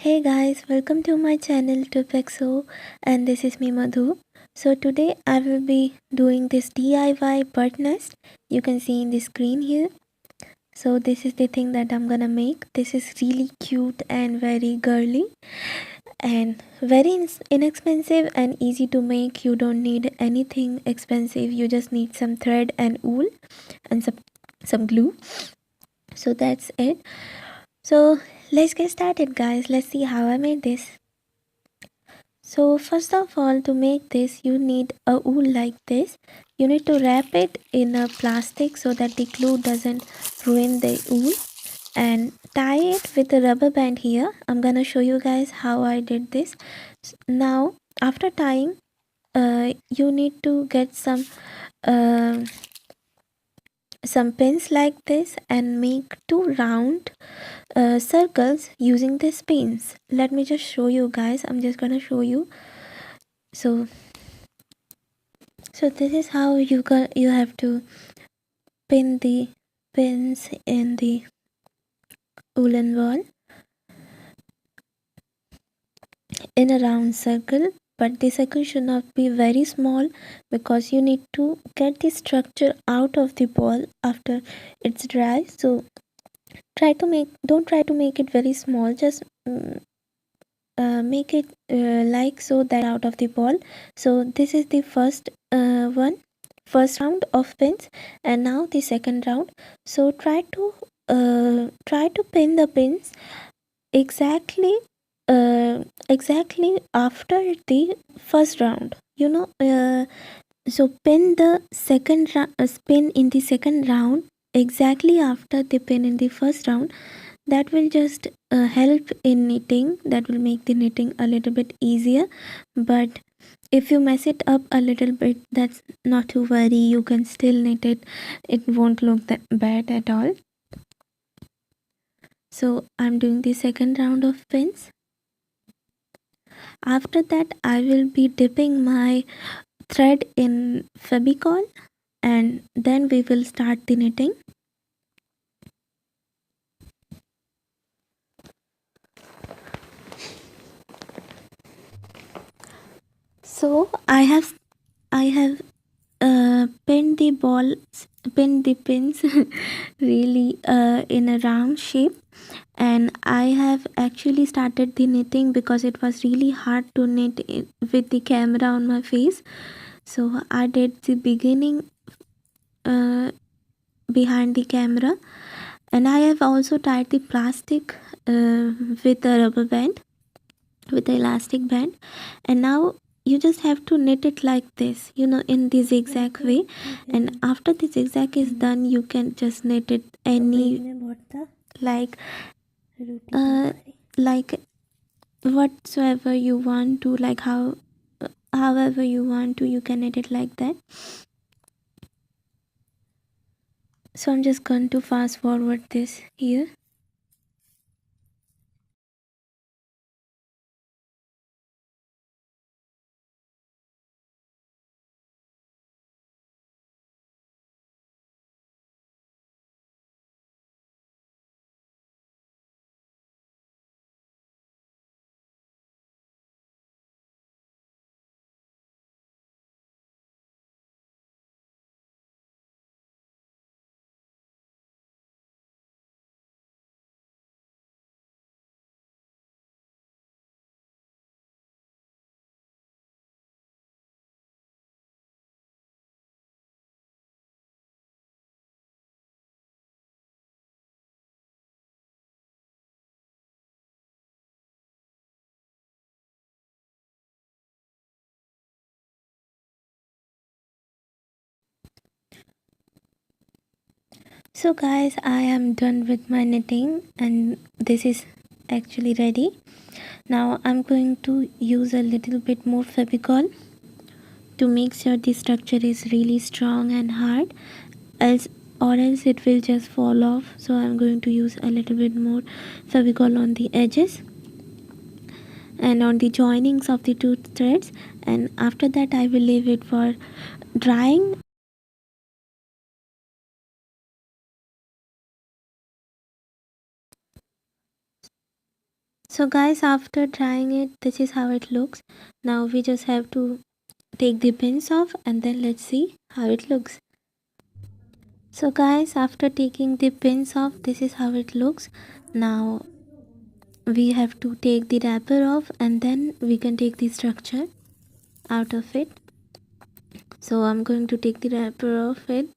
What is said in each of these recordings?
Hey guys, welcome to my channel Tupexo, and this is me Madhu. So today I will be doing this DIY bird nest. You can see in the screen here. So this is the thing that I'm gonna make. This is really cute and very girly and very inexpensive and easy to make. You don't need anything expensive. You just need some thread and wool and some glue. So that's it. So let's get started guys. Let's see how I made this. So first of all, to make this you need a wool like this. You need to wrap it in a plastic so that the glue doesn't ruin the wool, and tie it with a rubber band here. I'm gonna show you guys how I did this. Now after tying, you need to get uh, some pins like this and make two round circles using these pins. Let me just show you guys. I'm just gonna show you. So this is how you have to pin the pins in the woolen wall in a round circle, but the circle should not be very small because you need to get the structure out of the ball after it's dry. So don't try to make it very small, just make it like so that out of the ball. So this is the first round of pins, and now the second round. So try to pin the pins exactly exactly after the first round, so pin the spin in the second round exactly after the pin in the first round. That will just help in knitting. That will make the knitting a little bit easier. But if you mess it up a little bit, that's not to worry. You can still knit it. It won't look that bad at all. So I'm doing the second round of pins. After that, I will be dipping my thread in Fevicol, and then we will start the knitting. So I have pinned the pins really in a round shape, and I have actually started the knitting because it was really hard to knit it with the camera on my face. So I did the beginning behind the camera, and I have also tied the plastic with a rubber band, with the elastic band. And now you just have to knit it like this, in the zigzag way. And after the zigzag is done, you can just knit it like uh, like whatsoever you want to, like however you want to, you can knit it like that. So I'm just going to fast forward this here. So guys, I am done with my knitting, and this is actually ready. Now I'm going to use a little bit more Fevicol to make sure the structure is really strong and hard, else it will just fall off. So I'm going to use a little bit more Fevicol on the edges and on the joinings of the two threads, and after that I will leave it for drying. So guys, after drying it, this is how it looks. Now we just have to take the pins off and then let's see how it looks. So guys, after taking the pins off, this is how it looks. Now we have to take the wrapper off and then we can take the structure out of it. So I'm going to take the wrapper off it.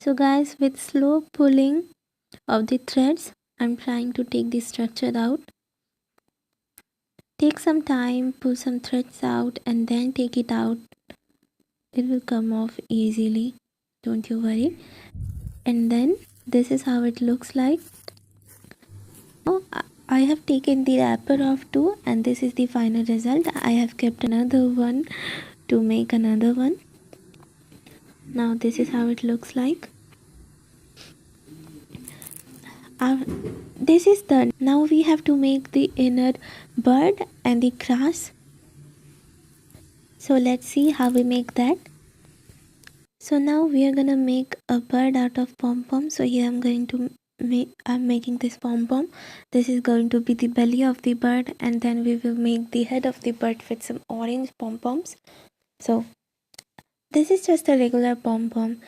So guys, with slow pulling of the threads, I'm trying to take the structure out. Take some time, pull some threads out and then take it out. It will come off easily, don't you worry. And then this is how it looks like. Now I have taken the wrapper off too, and this is the final result. I have kept another one to make another one. Now this is how it looks like. This is done. Now we have to make the inner bird and the grass. So let's see how we make that. So now we are gonna make a bird out of pom-pom. So here I'm making this pom-pom. This is going to be the belly of the bird, and then we will make the head of the bird with some orange pom-poms. So this is just a regular pom-pom,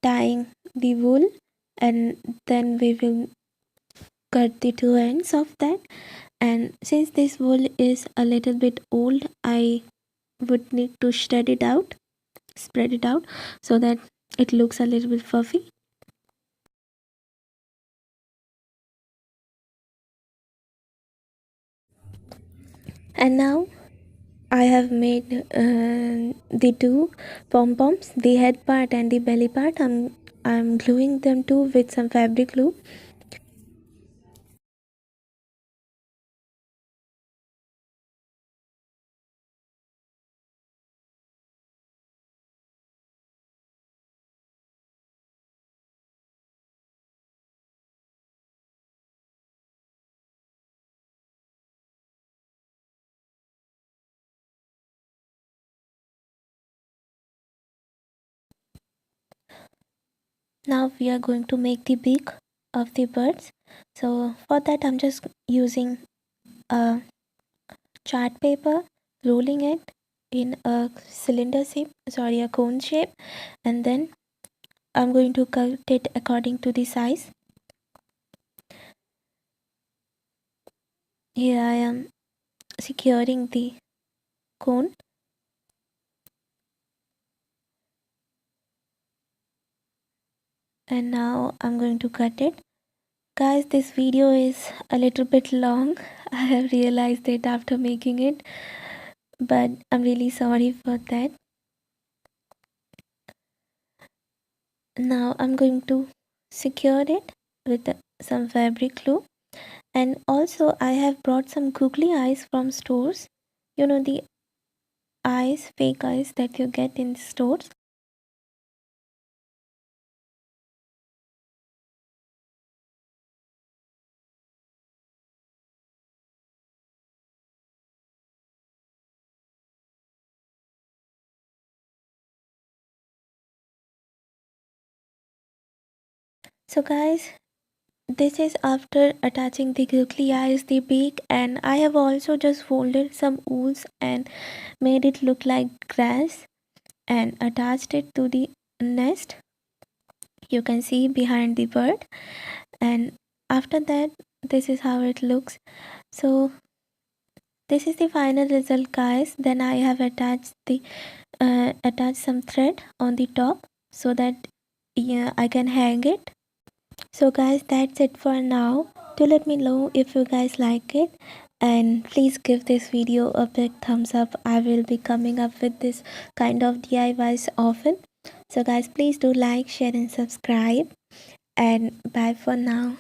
tying the wool, and then we will cut the two ends of that. And since this wool is a little bit old, I would need to spread it out so that it looks a little bit fluffy. And now I have made the two pom-poms, the head part and the belly part. I'm gluing them too with some fabric glue. Now we are going to make the beak of the birds. So for that I'm just using a chart paper, rolling it in a a cone shape, and then I'm going to cut it according to the size. Here I am securing the cone, and now I'm going to cut it. Guys, this video is a little bit long. I have realized it after making it, but I'm really sorry for that. Now I'm going to secure it with some fabric glue, and also I have brought some googly eyes from stores, the eyes, fake eyes that you get in stores. So guys, this is after attaching the googly eyes, the beak, and I have also just folded some wools and made it look like grass and attached it to the nest you can see behind the bird. And after that, this is how it looks. So this is the final result, guys. Then I have attached some thread on the top so that I can hang it. So guys, that's it for now. Do let me know if you guys like it, and please give this video a big thumbs up. I will be coming up with this kind of DIYs often. So guys, please do like, share and subscribe, and bye for now.